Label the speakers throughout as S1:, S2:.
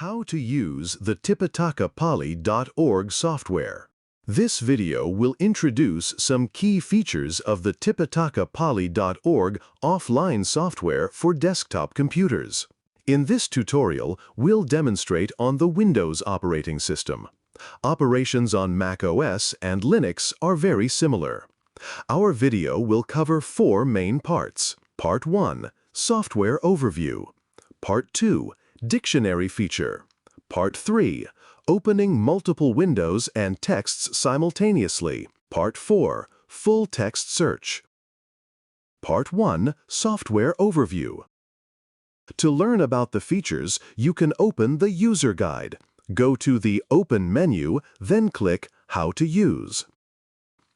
S1: How to use the TipitakaPali.org software. This video will introduce some key features of the TipitakaPali.org offline software for desktop computers. In this tutorial, we'll demonstrate on the Windows operating system. Operations on macOS and Linux are very similar. Our video will cover four main parts. Part 1, Software Overview. Part 2, Dictionary feature. Part 3, Opening multiple windows and texts simultaneously. Part 4, Full text search. Part 1, Software Overview. To learn about the features, you can open the User Guide. Go to the Open menu, then click How to Use.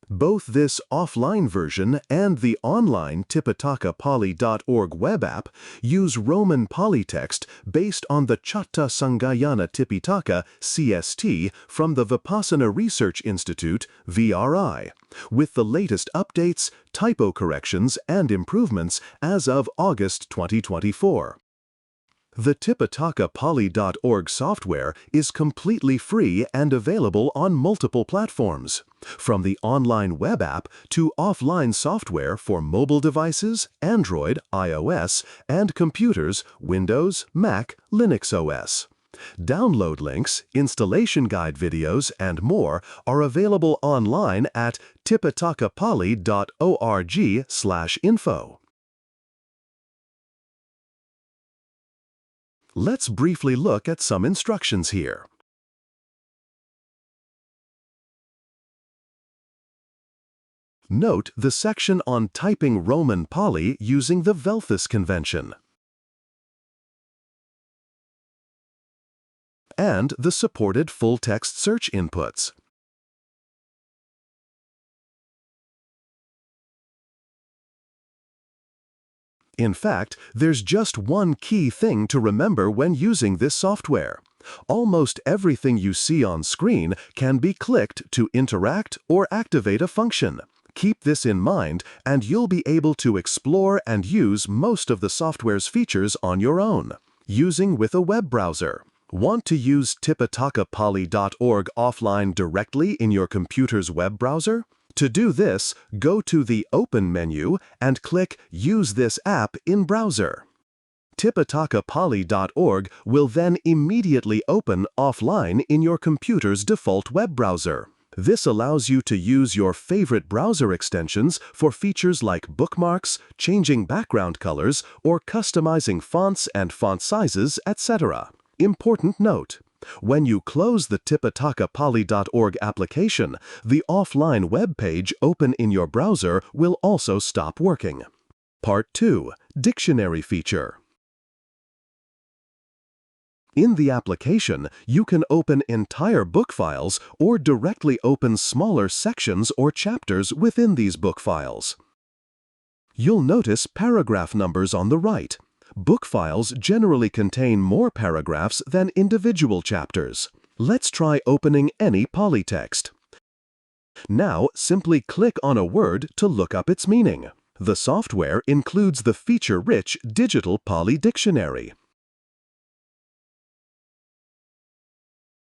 S1: Both this offline version and the online TipitakaPali.org web app use Roman polytext based on the Chatta Sangayana Tipitaka CST from the Vipassana Research Institute VRI, with the latest updates, typo corrections, and improvements as of August 2024. The TipitakaPali.org software is completely free and available on multiple platforms, from the online web app to offline software for mobile devices, Android, iOS, and computers Windows, Mac, Linux OS. Download links, installation guide videos, and more are available online at tipitakapali.org/info. Let's briefly look at some instructions here. Note the section on typing Roman Pali using the Velthus convention and the supported full-text search inputs. In fact, there's just one key thing to remember when using this software. Almost everything you see on screen can be clicked to interact or activate a function. Keep this in mind, and you'll be able to explore and use most of the software's features on your own, using with a web browser. Want to use TipitakaPali.org offline directly in your computer's web browser? To do this, go to the Open menu and click Use this app in browser. TipitakaPali.org will then immediately open offline in your computer's default web browser. This allows you to use your favorite browser extensions for features like bookmarks, changing background colors, or customizing fonts and font sizes, etc. Important note: when you close the TipitakaPali.org application, the offline web page open in your browser will also stop working. Part 2, Dictionary feature. In the application, you can open entire book files or directly open smaller sections or chapters within these book files. You'll notice paragraph numbers on the right. Book files generally contain more paragraphs than individual chapters. Let's try opening any polytext. Now, simply click on a word to look up its meaning. The software includes the feature-rich digital Pali dictionary.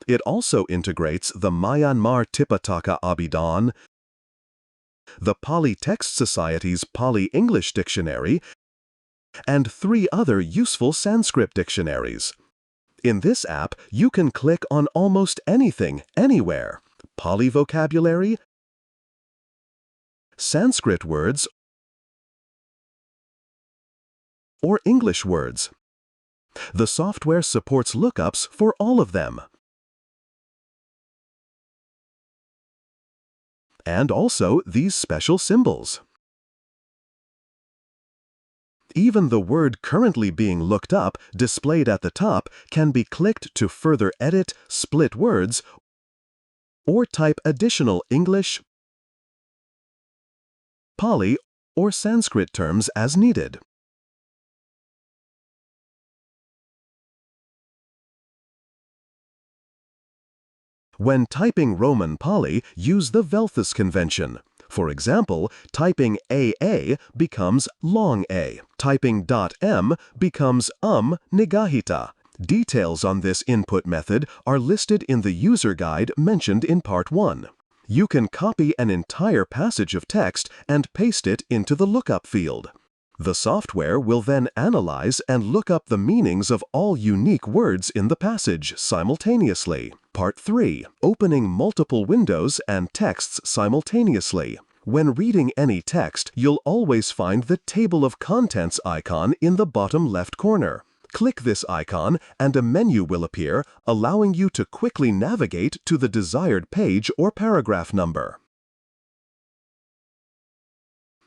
S1: It also integrates the Myanmar Tipitaka Abidhan, the Pali Text Society's Pali English Dictionary, and 3 other useful Sanskrit dictionaries. In this app, you can click on almost anything, anywhere: Pali vocabulary, Sanskrit words, or English words. The software supports lookups for all of them. And also these special symbols. Even the word currently being looked up, displayed at the top, can be clicked to further edit, split words, or type additional English, Pali, or Sanskrit terms as needed. When typing Roman Pali, use the Velthus convention. For example, typing AA becomes long A. Typing .m becomes nigahita. Details on this input method are listed in the user guide mentioned in Part 1. You can copy an entire passage of text and paste it into the lookup field. The software will then analyze and look up the meanings of all unique words in the passage simultaneously. Part 3. Opening multiple windows and texts simultaneously. When reading any text, you'll always find the Table of Contents icon in the bottom left corner. Click this icon and a menu will appear, allowing you to quickly navigate to the desired page or paragraph number.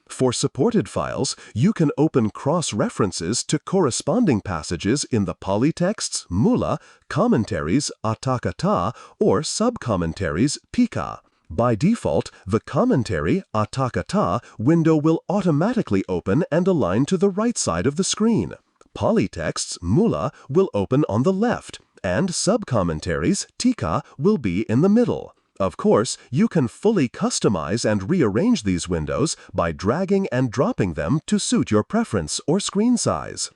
S1: For supported files, you can open cross-references to corresponding passages in the polytexts, mula, commentaries, atakata, or sub-commentaries, pika. By default, the commentary, atakata, window will automatically open and align to the right side of the screen. Polytexts, mula, will open on the left, and sub-commentaries, tika, will be in the middle. Of course, you can fully customize and rearrange these windows by dragging and dropping them to suit your preference or screen size.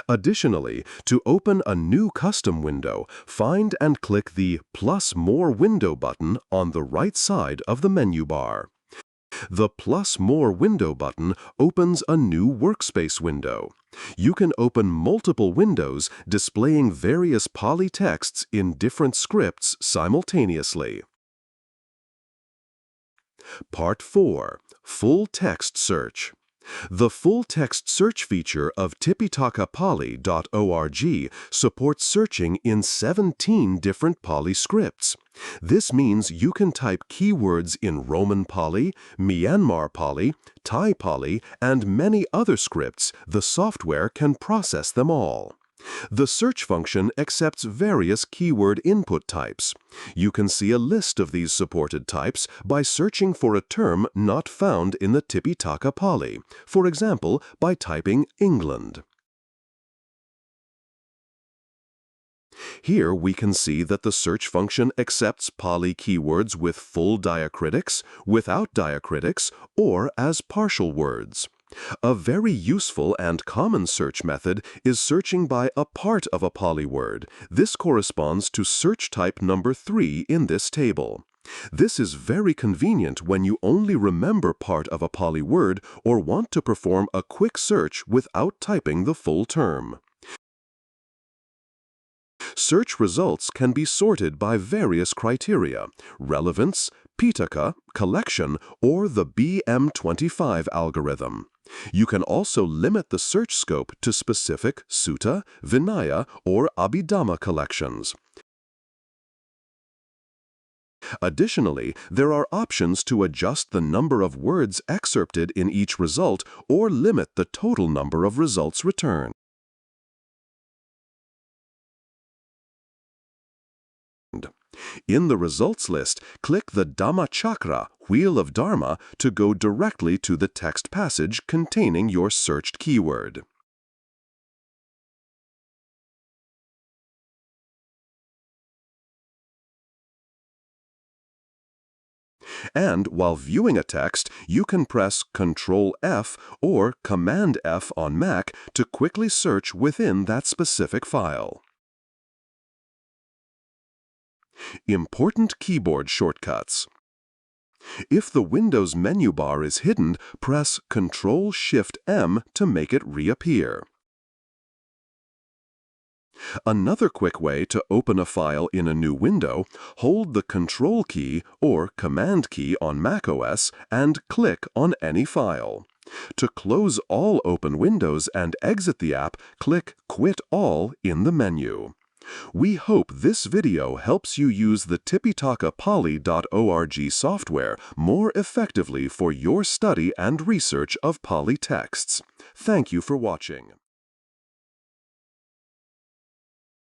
S1: Additionally, to open a new custom window, find and click the Plus More Window button on the right side of the menu bar. The Plus More Window button opens a new workspace window. You can open multiple windows displaying various polytexts in different scripts simultaneously. Part 4. Full Text Search. The full text search feature of tipitakapali.org supports searching in 17 different Pali scripts. This means you can type keywords in Roman Pali, Myanmar Pali, Thai Pali, and many other scripts. The software can process them all. The search function accepts various keyword input types. You can see a list of these supported types by searching for a term not found in the Tipitaka Pali, for example, by typing England. Here we can see that the search function accepts Pali keywords with full diacritics, without diacritics, or as partial words. A very useful and common search method is searching by a part of a Pali word. This corresponds to search type number 3 in this table. This is very convenient when you only remember part of a Pali word or want to perform a quick search without typing the full term. Search results can be sorted by various criteria: relevance, Pitaka, collection, or the BM25 algorithm. You can also limit the search scope to specific Sutta, Vinaya, or Abhidhamma collections. Additionally, there are options to adjust the number of words excerpted in each result or limit the total number of results returned. In the results list, click the Dhamma Chakra, Wheel of Dharma, to go directly to the text passage containing your searched keyword. And while viewing a text, you can press Ctrl F or Command F on Mac to quickly search within that specific file. Important keyboard shortcuts. If the Windows menu bar is hidden, press Ctrl-Shift-M to make it reappear. Another quick way to open a file in a new window, hold the Control key or Command key on macOS and click on any file. To close all open windows and exit the app, click Quit All in the menu. We hope this video helps you use the tipitakapali.org software more effectively for your study and research of Pali texts. Thank you for watching.